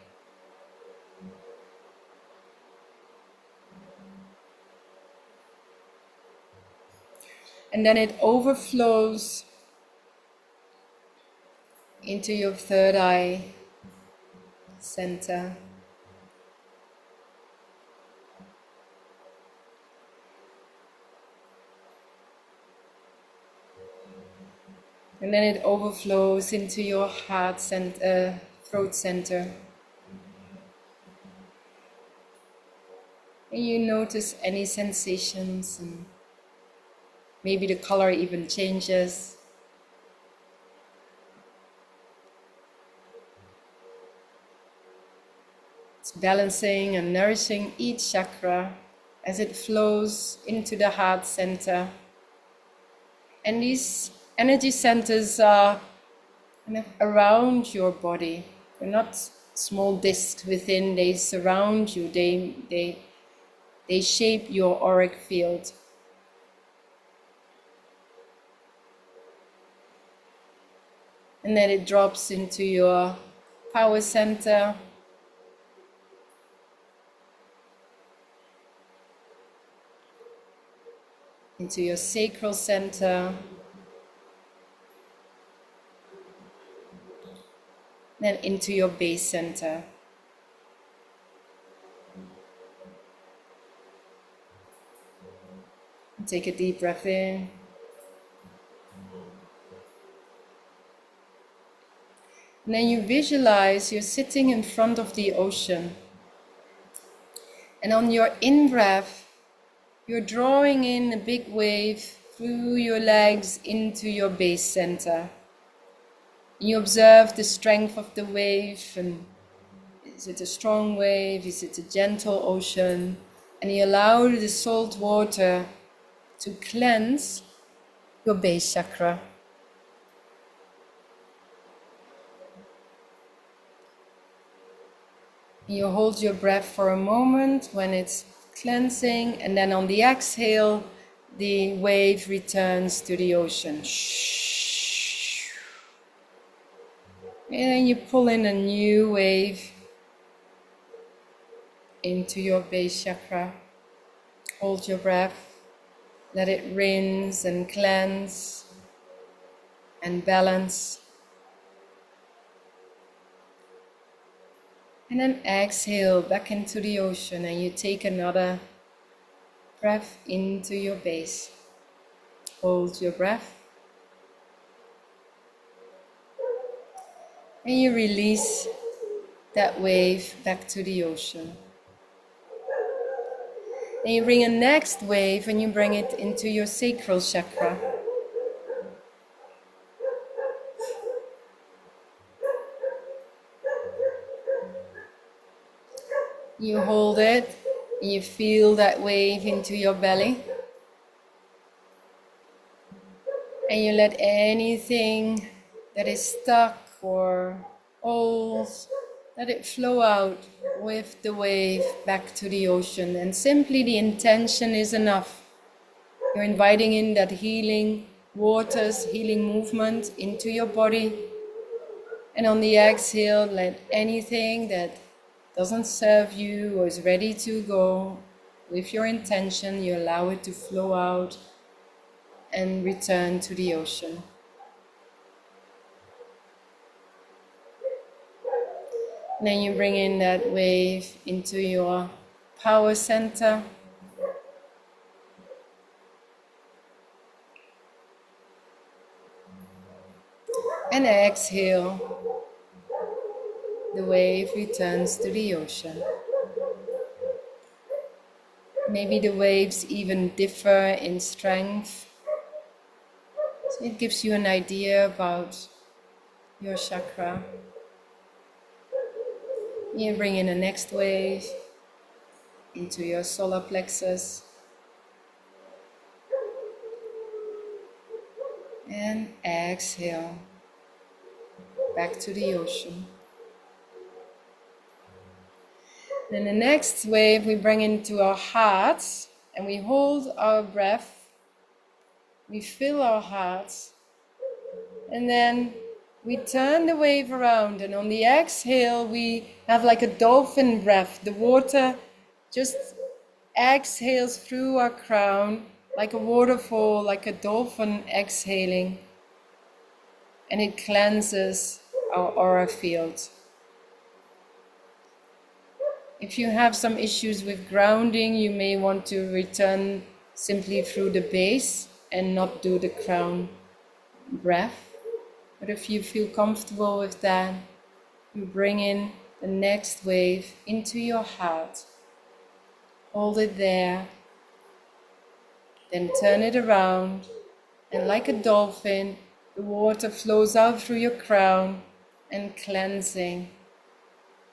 [SPEAKER 1] And then it overflows into your third eye center. And then it overflows into your heart and throat center. And you notice any sensations, and maybe the color even changes. It's balancing and nourishing each chakra as it flows into the heart center. And these energy centers are kind of around your body. They're not small discs within, they surround you, they shape your auric field. And then it drops into your power center. Into your sacral center. Then into your base center. Take a deep breath in. And then you visualize you're sitting in front of the ocean. And on your in-breath, you're drawing in a big wave through your legs into your base center. You observe the strength of the wave, and is it a strong wave? Is it a gentle ocean? And you allow the salt water to cleanse your base chakra. You hold your breath for a moment when it's cleansing, and then on the exhale, the wave returns to the ocean. And then you pull in a new wave into your base chakra. Hold your breath, let it rinse and cleanse and balance. And then exhale back into the ocean, and you take another breath into your base. Hold your breath. And you release that wave back to the ocean. And you bring a next wave and you bring it into your sacral chakra. You hold it, and you feel that wave into your belly. And you let anything that is stuck or old, let it flow out with the wave back to the ocean. And simply the intention is enough. You're inviting in that healing waters, healing movement into your body. And on the exhale, let anything that doesn't serve you or is ready to go, with your intention, you allow it to flow out and return to the ocean. And then you bring in that wave into your power center. And exhale, the wave returns to the ocean. Maybe the waves even differ in strength. So it gives you an idea about your chakra. You bring in the next wave into your solar plexus. And exhale, back to the ocean. Then the next wave we bring into our hearts, and we hold our breath. We fill our hearts, and then we turn the wave around, and on the exhale we have like a dolphin breath. The water just exhales through our crown like a waterfall, like a dolphin exhaling, and it cleanses our aura field. If you have some issues with grounding, you may want to return simply through the base and not do the crown breath. But if you feel comfortable with that, you bring in the next wave into your heart. Hold it there, then turn it around, and like a dolphin, the water flows out through your crown and cleansing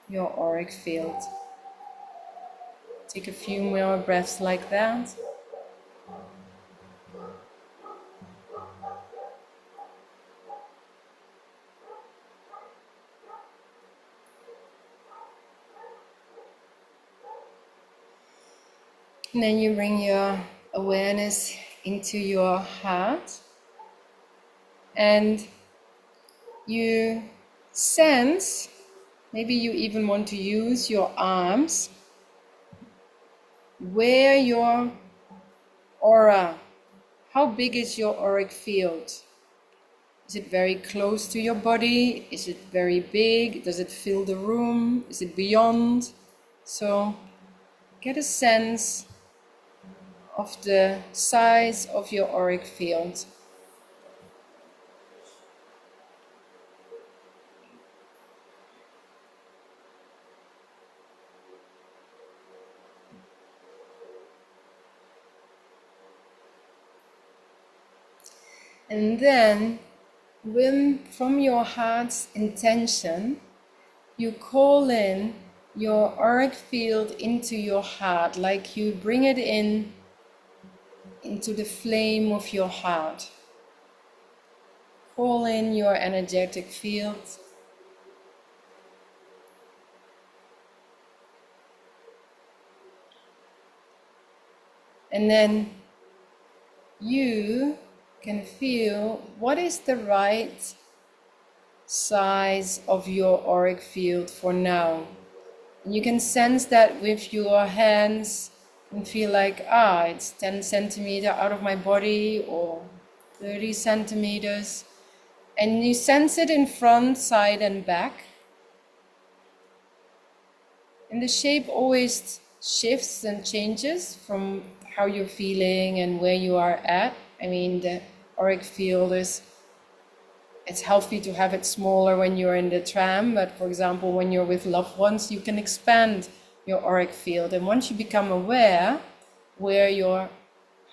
[SPEAKER 1] your auric field. Take a few more breaths like that. And then you bring your awareness into your heart and you sense, maybe you even want to use your arms, where your aura, how big is your auric field? Is it very close to your body? Is it very big? Does it fill the room? Is it beyond? So get a sense of the size of your auric field. And then, from your heart's intention, you call in your auric field into your heart, like you bring it in into the flame of your heart. Call in your energetic field. And then you can feel what is the right size of your auric field for now. And you can sense that with your hands and feel like, it's 10 centimeters out of my body or 30 centimeters. And you sense it in front, side and back. And the shape always shifts and changes from how you're feeling and where you are at. I mean, the auric field it's healthy to have it smaller when you're in the tram, but for example, when you're with loved ones, you can expand your auric field. And once you become aware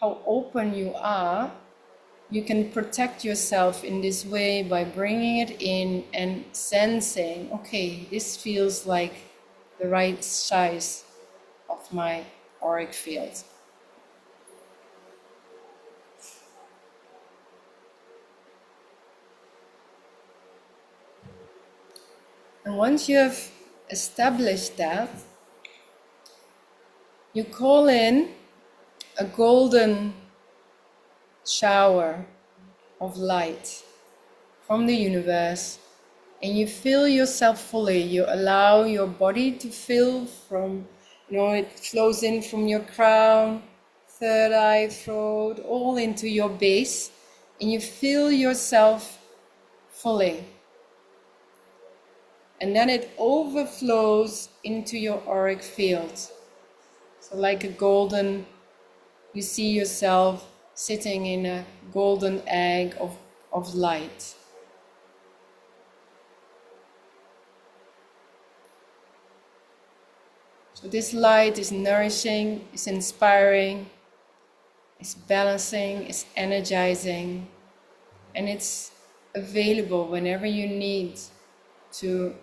[SPEAKER 1] how open you are, you can protect yourself in this way by bringing it in and sensing, okay, this feels like the right size of my auric field. And once you have established that, you call in a golden shower of light from the universe, and you fill yourself fully. You allow your body to fill from, it flows in from your crown, third eye, throat, all into your base, and you fill yourself fully. And then it overflows into your auric field. So like you see yourself sitting in a golden egg of light. So this light is nourishing, is inspiring, is balancing, is energizing, and it's available whenever you need to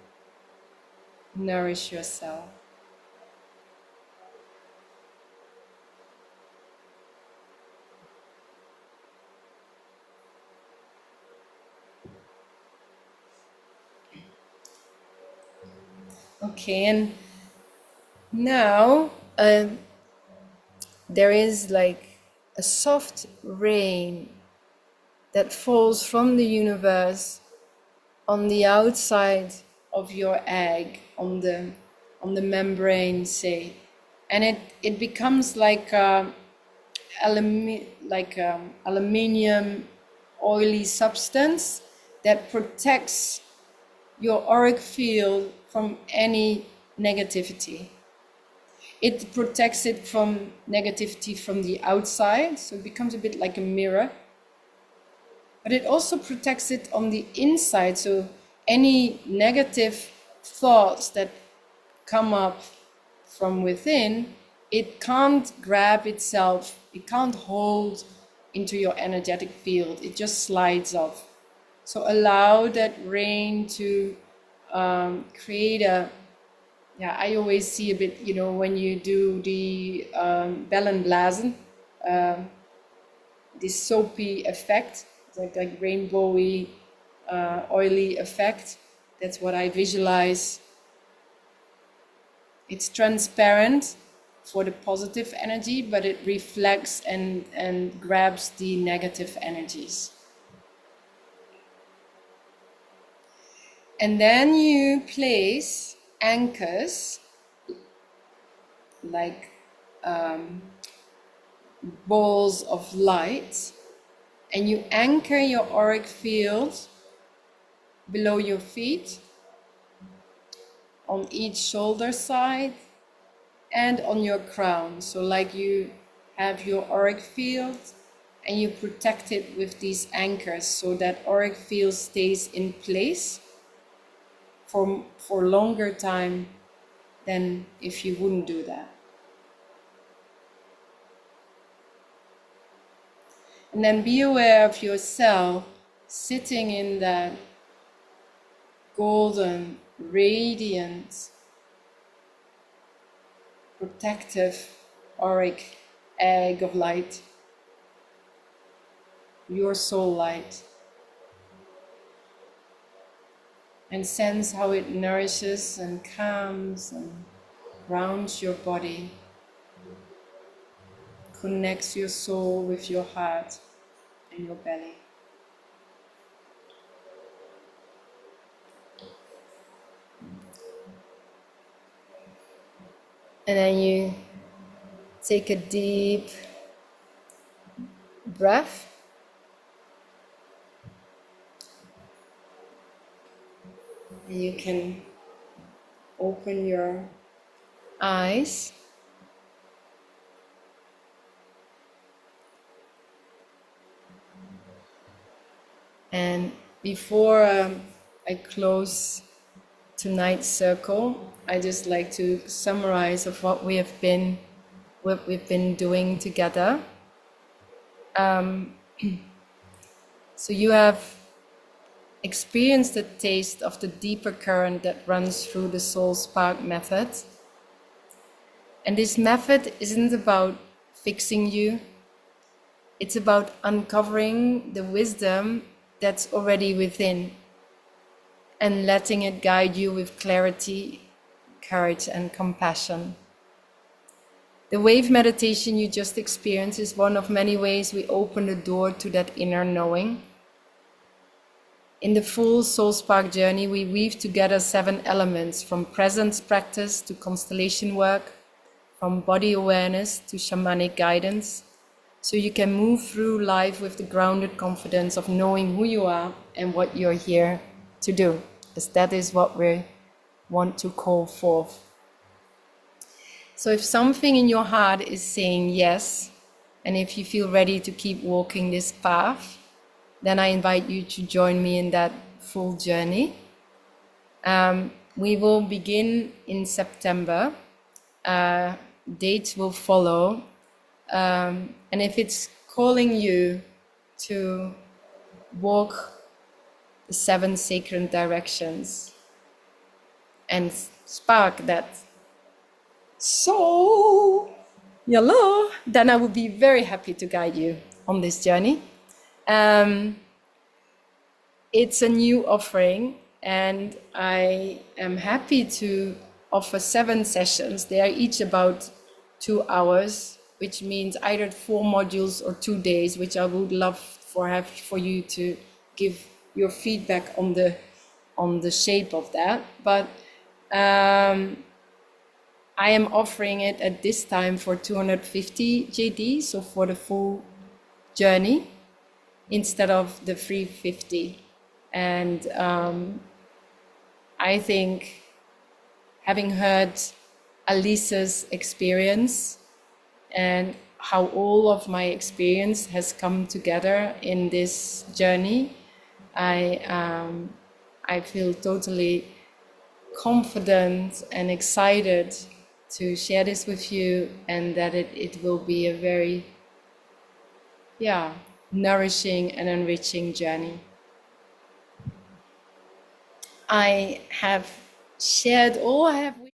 [SPEAKER 1] nourish yourself. Okay, and now there is like a soft rain that falls from the universe on the outside of your egg, on the membrane, say, and it becomes like aluminium oily substance that protects your auric field from any negativity. It protects it from negativity from the outside, so it becomes a bit like a mirror. but it also protects it on the inside. So any negative thoughts that come up from within, it can't grab itself, it can't hold into your energetic field, it just slides off. So allow that rain to create a, yeah, I always see a bit, you know, when you do the bellen blazen, this soapy effect, like rainbowy, oily effect. That's what I visualize. It's transparent for the positive energy, but it reflects and grabs the negative energies. And then you place anchors, like balls of light, and you anchor your auric field below your feet, on each shoulder side, and on your crown. So like you have your auric field and you protect it with these anchors so that auric field stays in place for longer time than if you wouldn't do that. And then be aware of yourself sitting in that golden, radiant, protective auric egg of light, your soul light. And sense how it nourishes and calms and grounds your body, connects your soul with your heart and your belly. And then you take a deep breath. And you can open your eyes. And before I close tonight's circle, I just like to summarize of what we've been doing together. So you have experienced the taste of the deeper current that runs through the Soul Spark method. And this method isn't about fixing you. It's about uncovering the wisdom that's already within and letting it guide you with clarity, courage, and compassion. The wave meditation you just experienced is one of many ways we open the door to that inner knowing. In the full Soul Spark journey, we weave together 7 elements, from presence practice to constellation work, from body awareness to shamanic guidance, so you can move through life with the grounded confidence of knowing who you are and what you're here to do, as that is what we want to call forth. So if something in your heart is saying yes, and if you feel ready to keep walking this path, then I invite you to join me in that full journey. We will begin in September. Dates will follow. And if it's calling you to walk the 7 sacred directions and spark that soul, hello, then I would be very happy to guide you on this journey. It's a new offering, and I am happy to offer 7 sessions. They are each about 2 hours, which means either 4 modules or 2 days, which I would love for you to give your feedback on the shape of that. But I am offering it at this time for 250 JD, so for the full journey, instead of the 350. And I think, having heard Alice's experience and how all of my experience has come together in this journey. I feel totally confident and excited to share this with you, and that it will be a very, yeah, nourishing and enriching journey. I have shared all I have.